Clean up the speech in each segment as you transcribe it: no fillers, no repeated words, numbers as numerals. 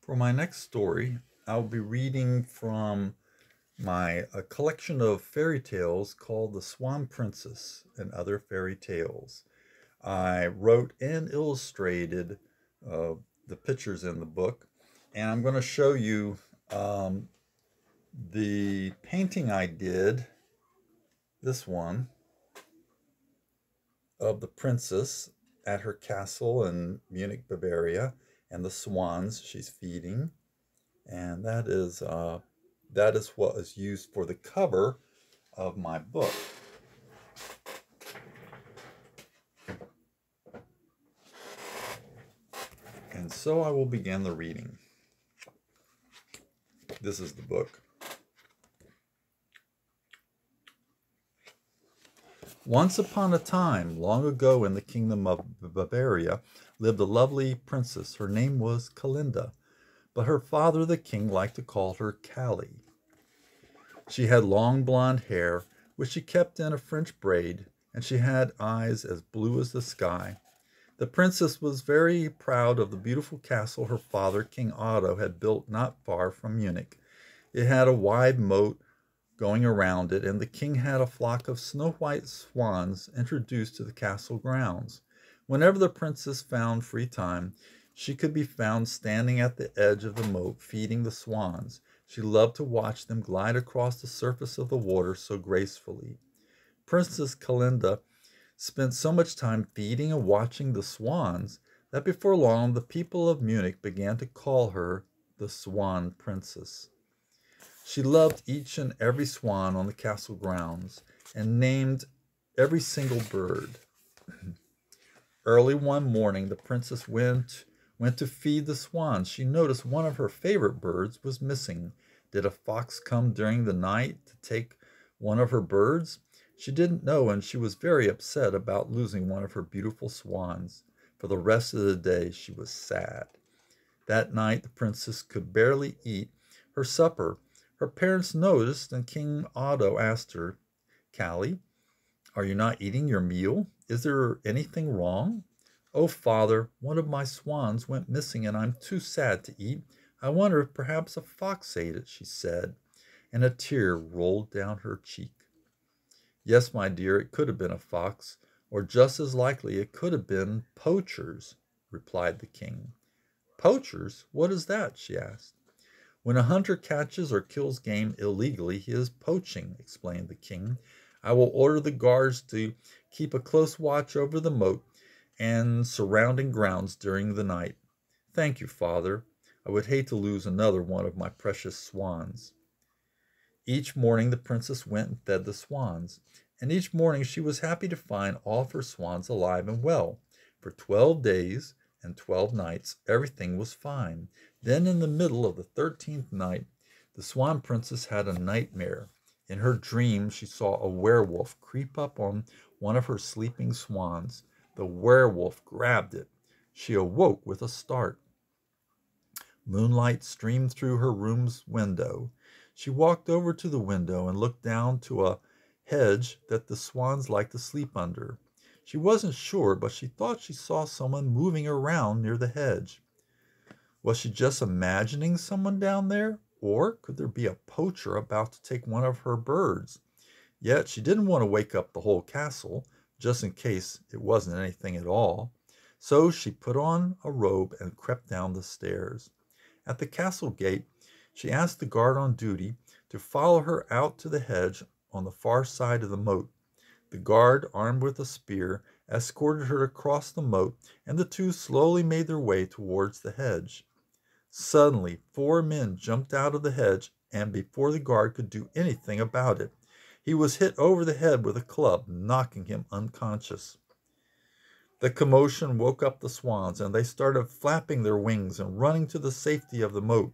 For my next story, I'll be reading from my a collection of fairy tales called The Swan Princess and Other Fairy Tales. I wrote and illustrated uh, the pictures in the book, and I'm going to show you um, the painting I did, this one, of the princess at her castle in Munich, Bavaria, and the swans she's feeding. And that is what is used for the cover of my book. And so I will begin the reading. This is the book. Once upon a time, long ago in the kingdom of Bavaria, lived a lovely princess. Her name was Kalinda, but her father, the king, liked to call her Callie. She had long blonde hair, which she kept in a French braid, and she had eyes as blue as the sky. The princess was very proud of the beautiful castle her father, King Otto, had built not far from Munich. It had a wide moat going around it, and the king had a flock of snow-white swans introduced to the castle grounds. Whenever the princess found free time, she could be found standing at the edge of the moat feeding the swans. She loved to watch them glide across the surface of the water so gracefully. Princess Kalinda spent so much time feeding and watching the swans that before long the people of Munich began to call her the Swan Princess. She loved each and every swan on the castle grounds and named every single bird. Early one morning, the princess went to feed the swans. She noticed one of her favorite birds was missing. Did a fox come during the night to take one of her birds? She didn't know, and she was very upset about losing one of her beautiful swans. For the rest of the day, she was sad. That night, the princess could barely eat her supper. Her parents noticed, and King Otto asked her, "Callie, are you not eating your meal? Is there anything wrong?" "Oh, father, one of my swans went missing, and I'm too sad to eat. I wonder if perhaps a fox ate it," she said, and a tear rolled down her cheek. "Yes, my dear, it could have been a fox, or just as likely it could have been poachers," replied the king. "Poachers? What is that?" she asked. "When a hunter catches or kills game illegally, he is poaching," explained the king. "I will order the guards to keep a close watch over the moat and surrounding grounds during the night." "Thank you, father. I would hate to lose another one of my precious swans." Each morning the princess went and fed the swans, and each morning she was happy to find all of her swans alive and well. For 12 days and 12 nights everything was fine. Then in the middle of the 13th night, the Swan Princess had a nightmare. In her dream, she saw a werewolf creep up on one of her sleeping swans. The werewolf grabbed it. She awoke with a start. Moonlight streamed through her room's window. She walked over to the window and looked down to a hedge that the swans liked to sleep under. She wasn't sure, but she thought she saw someone moving around near the hedge. Was she just imagining someone down there? Or could there be a poacher about to take one of her birds? Yet she didn't want to wake up the whole castle, just in case it wasn't anything at all. So she put on a robe and crept down the stairs. At the castle gate, she asked the guard on duty to follow her out to the hedge on the far side of the moat. The guard, armed with a spear, escorted her across the moat, and the two slowly made their way towards the hedge. Suddenly, 4 men jumped out of the hedge, and before the guard could do anything about it, he was hit over the head with a club, knocking him unconscious. The commotion woke up the swans, and they started flapping their wings and running to the safety of the moat.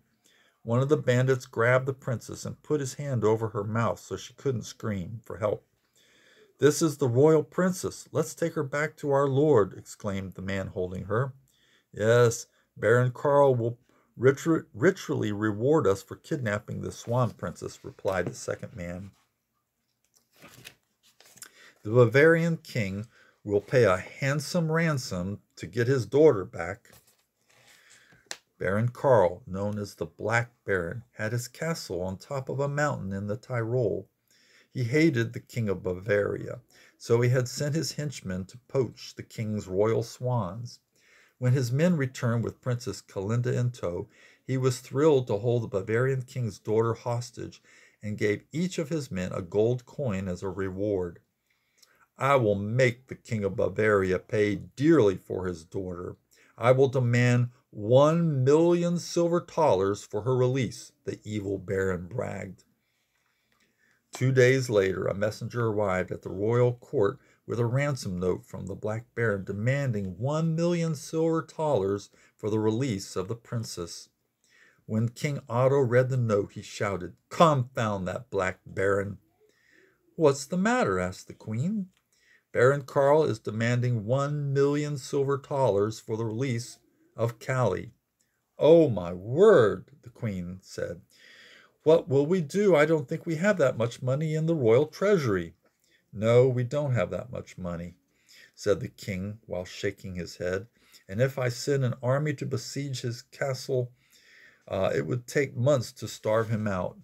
One of the bandits grabbed the princess and put his hand over her mouth so she couldn't scream for help. "This is the royal princess. Let's take her back to our lord," exclaimed the man holding her. "Yes, Baron Karl will ritually reward us for kidnapping the Swan Princess," replied the second man. "The Bavarian king will pay a handsome ransom to get his daughter back." Baron Karl, known as the Black Baron, had his castle on top of a mountain in the Tyrol. He hated the King of Bavaria, so he had sent his henchmen to poach the king's royal swans. When his men returned with Princess Kalinda in tow, he was thrilled to hold the Bavarian king's daughter hostage and gave each of his men a gold coin as a reward. I will make the King of Bavaria pay dearly for his daughter. I will demand 1,000,000 silver thalers for her release, the evil baron bragged. 2 days later, a messenger arrived at the royal court with a ransom note from the Black Baron demanding 1,000,000 silver thalers for the release of the princess. When King Otto read the note, he shouted, "Confound that Black Baron!" "What's the matter?" asked the queen. "Baron Karl is demanding 1,000,000 silver thalers for the release of Callie." "Oh, my word," the queen said. "What will we do? I don't think we have that much money in the royal treasury." "No, we don't have that much money," said the king while shaking his head. "And if I send an army to besiege his castle, it would take months to starve him out."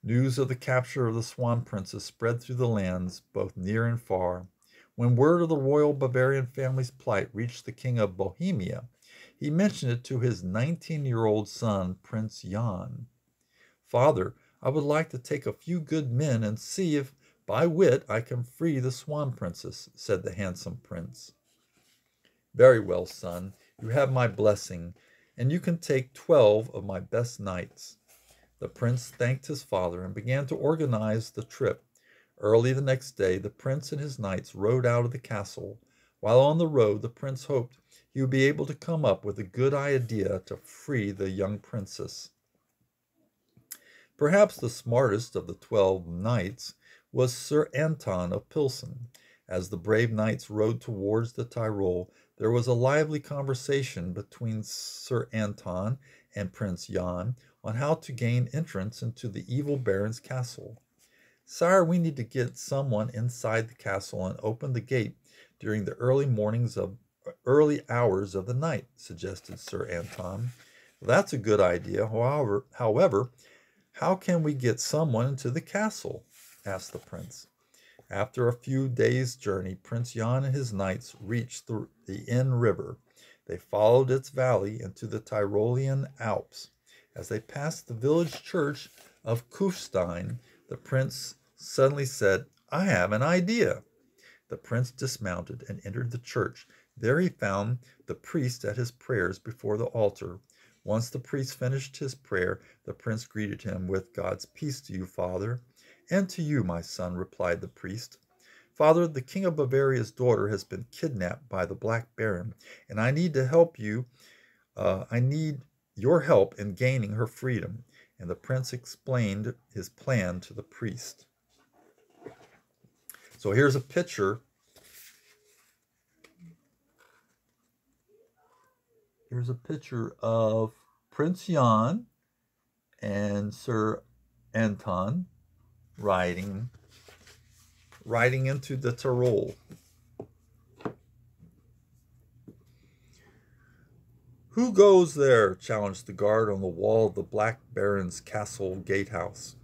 News of the capture of the Swan Princess spread through the lands, both near and far. When word of the royal Bavarian family's plight reached the King of Bohemia, he mentioned it to his 19-year-old son, Prince Jan. "Father, I would like to take a few good men and see if by wit I can free the Swan Princess," said the handsome prince. "Very well, son. You have my blessing, and you can take 12 of my best knights." The prince thanked his father and began to organize the trip. Early the next day, the prince and his knights rode out of the castle. While on the road, the prince hoped he would be able to come up with a good idea to free the young princess. Perhaps the smartest of the 12 knights was Sir Anton of Pilsen. As the brave knights rode towards the Tyrol, there was a lively conversation between Sir Anton and Prince Jan on how to gain entrance into the evil baron's castle. "Sire, we need to get someone inside the castle and open the gate during the early hours of the night," suggested Sir Anton. "Well, that's a good idea. However, how can we get someone into the castle?" asked the prince. After a few days' journey, Prince Jan and his knights reached the Inn River. They followed its valley into the Tyrolean Alps. As they passed the village church of Kufstein, the prince suddenly said, "I have an idea." The prince dismounted and entered the church. There he found the priest at his prayers before the altar. Once the priest finished his prayer, the prince greeted him with, "God's peace to you, father." "And to you, my son," replied the priest. "Father, the King of Bavaria's daughter has been kidnapped by the Black Baron, and I need your help in gaining her freedom." And the prince explained his plan to the priest. So here's a picture. Here's a picture of Prince Jan and Sir Anton riding into the Tyrol. "Who goes there?" challenged the guard on the wall of the Black Baron's castle gatehouse.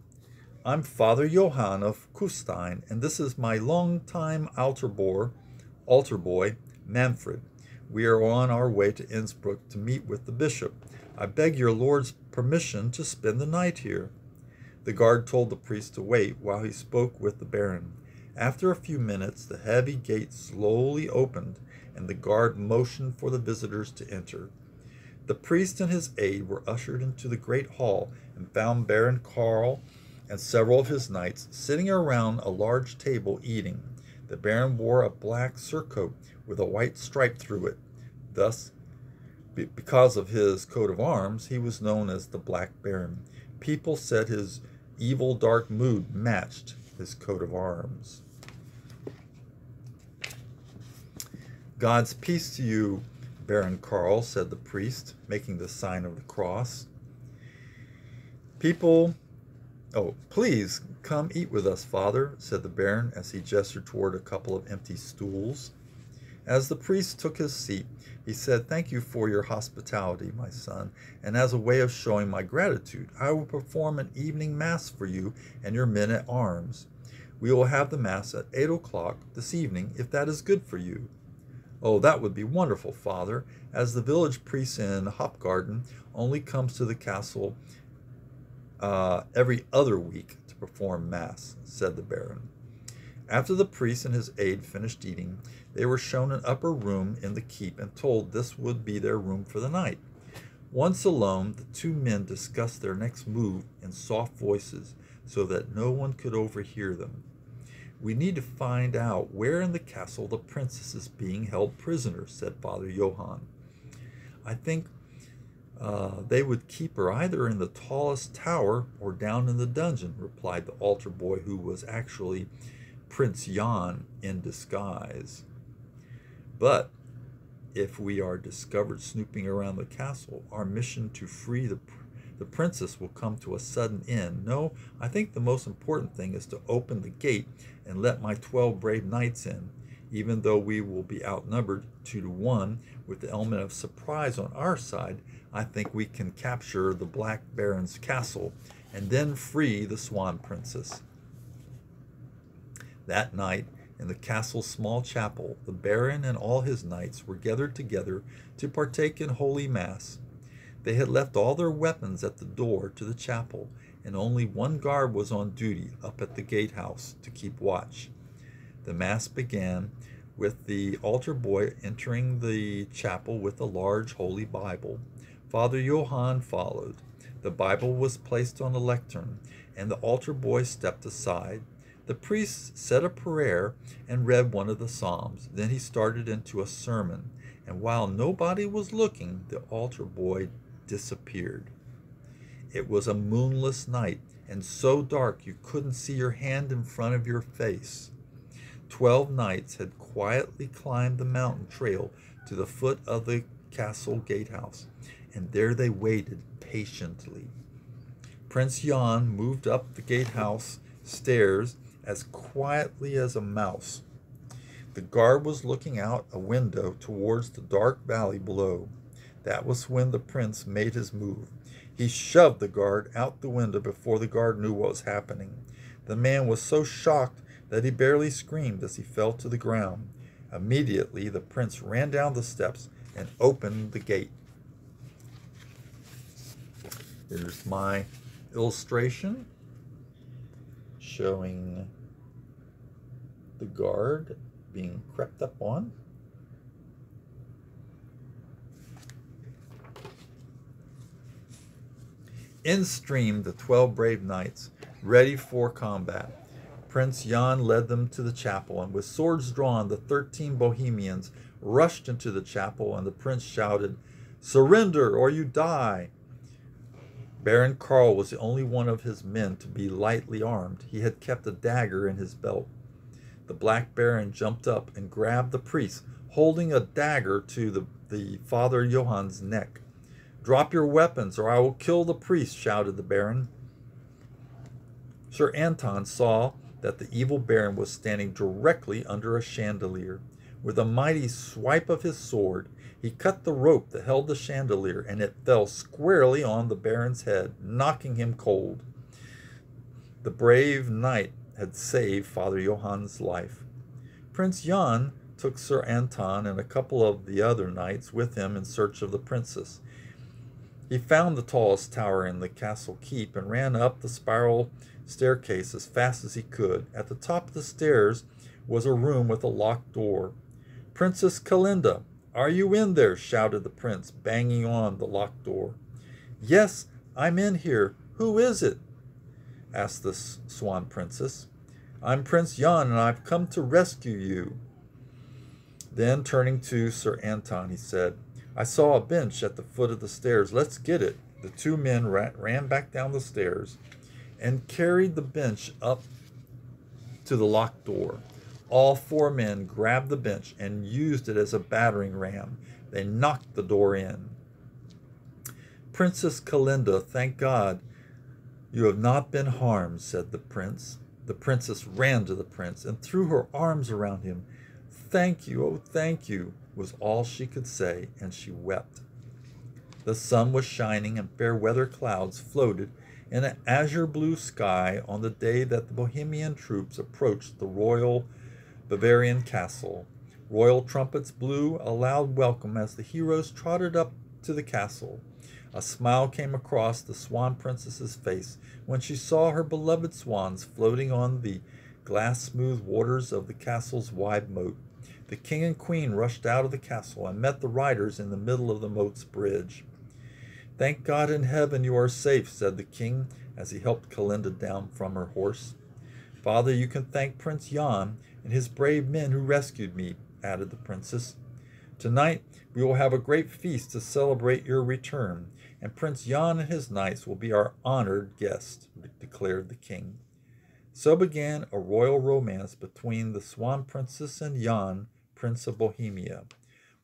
"I'm Father Johann of Kufstein, and this is my long-time altar boy, Manfred. We are on our way to Innsbruck to meet with the bishop. I beg your lord's permission to spend the night here." The guard told the priest to wait while he spoke with the baron. After a few minutes, the heavy gate slowly opened, and the guard motioned for the visitors to enter. The priest and his aide were ushered into the great hall and found Baron Karl and several of his knights sitting around a large table eating. The baron wore a black surcoat with a white stripe through it. Thus, because of his coat of arms, he was known as the Black Baron. People said his evil, dark mood matched his coat of arms. "God's peace to you, Baron Karl," said the priest, making the sign of the cross. Please come eat with us, father," said the baron as he gestured toward a couple of empty stools. As the priest took his seat, he said, "Thank you for your hospitality, my son, and as a way of showing my gratitude, I will perform an evening mass for you and your men at arms. We will have the mass at 8 o'clock this evening, if that is good for you." "Oh, that would be wonderful, Father, as the village priest in Hopgarden only comes to the castle every other week to perform mass," said the Baron. After the priest and his aide finished eating, they were shown an upper room in the keep and told this would be their room for the night. Once alone, the two men discussed their next move in soft voices so that no one could overhear them. "We need to find out where in the castle the princess is being held prisoner," said Father Johann. "I think they would keep her either in the tallest tower or down in the dungeon," replied the altar boy, who was actually Prince Jan in disguise. "But if we are discovered snooping around the castle, our mission to free the princess will come to a sudden end. No, I think the most important thing is to open the gate and let my 12 brave knights in. Even though we will be outnumbered 2-1 with the element of surprise on our side, I think we can capture the Black Baron's castle and then free the Swan Princess." That night, in the castle's small chapel, the Baron and all his knights were gathered together to partake in Holy Mass. They had left all their weapons at the door to the chapel, and only one guard was on duty up at the gatehouse to keep watch. The Mass began with the altar boy entering the chapel with a large Holy Bible. Father Johann followed. The Bible was placed on a lectern, and the altar boy stepped aside. The priest said a prayer and read one of the Psalms. Then he started into a sermon, and while nobody was looking, the altar boy disappeared. It was a moonless night, and so dark you couldn't see your hand in front of your face. 12 knights had quietly climbed the mountain trail to the foot of the castle gatehouse, and there they waited patiently. Prince Jan moved up the gatehouse stairs as quietly as a mouse. The guard was looking out a window towards the dark valley below. That was when the prince made his move. He shoved the guard out the window before the guard knew what was happening. The man was so shocked that he barely screamed as he fell to the ground. Immediately, the prince ran down the steps and opened the gate. Here's my illustration showing the guard being crept up on. In streamed the 12 brave knights, ready for combat. Prince Jan led them to the chapel, and with swords drawn, the 13 Bohemians rushed into the chapel, and the prince shouted, "Surrender, or you die!" Baron Karl was the only one of his men to be lightly armed. He had kept a dagger in his belt. The Black Baron jumped up and grabbed the priest, holding a dagger to the Father Johann's neck. "Drop your weapons, or I will kill the priest," shouted the Baron. Sir Anton saw that the evil Baron was standing directly under a chandelier. With a mighty swipe of his sword, he cut the rope that held the chandelier, and it fell squarely on the Baron's head, knocking him cold. The brave knight had saved Father Johann's life. Prince Jan took Sir Anton and a couple of the other knights with him in search of the princess. He found the tallest tower in the castle keep and ran up the spiral staircase as fast as he could. At the top of the stairs was a room with a locked door. "Princess Kalinda, are you in there?" shouted the prince, banging on the locked door. "Yes, I'm in here. Who is it?" asked the Swan Princess. "I'm Prince Jan, and I've come to rescue you." Then, turning to Sir Anton, he said, "I saw a bench at the foot of the stairs. Let's get it." The two men ran back down the stairs and carried the bench up to the locked door. All 4 men grabbed the bench and used it as a battering ram. They knocked the door in. "Princess Kalinda, thank God you have not been harmed," said the prince. The princess ran to the prince and threw her arms around him. oh, thank you, was all she could say, and she wept. The sun was shining, and fair weather clouds floated in an azure blue sky on the day that the Bohemian troops approached the royal Bavarian castle. Royal trumpets blew a loud welcome as the heroes trotted up to the castle. A smile came across the Swan Princess's face when she saw her beloved swans floating on the glass-smooth waters of the castle's wide moat. The king and queen rushed out of the castle and met the riders in the middle of the moat's bridge. "Thank God in heaven you are safe," said the king as he helped Kalinda down from her horse. "Father, you can thank Prince Jan and his brave men who rescued me," added the princess. "Tonight we will have a great feast to celebrate your return, and Prince Jan and his knights will be our honored guests," declared the king. So began a royal romance between the Swan Princess and Jan, Prince of Bohemia.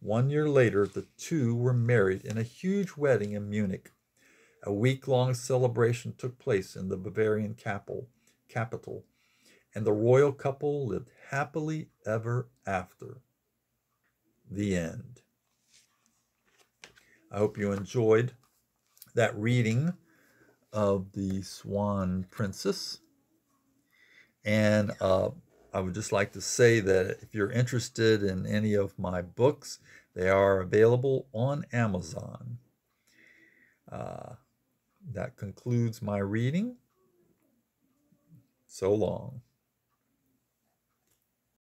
1 year later, the two were married in a huge wedding in Munich. A week-long celebration took place in the Bavarian capital, and the royal couple lived happily ever after. The end. I hope you enjoyed that reading of the Swan Princess. And I would just like to say that if you're interested in any of my books, they are available on Amazon. That concludes my reading. So long.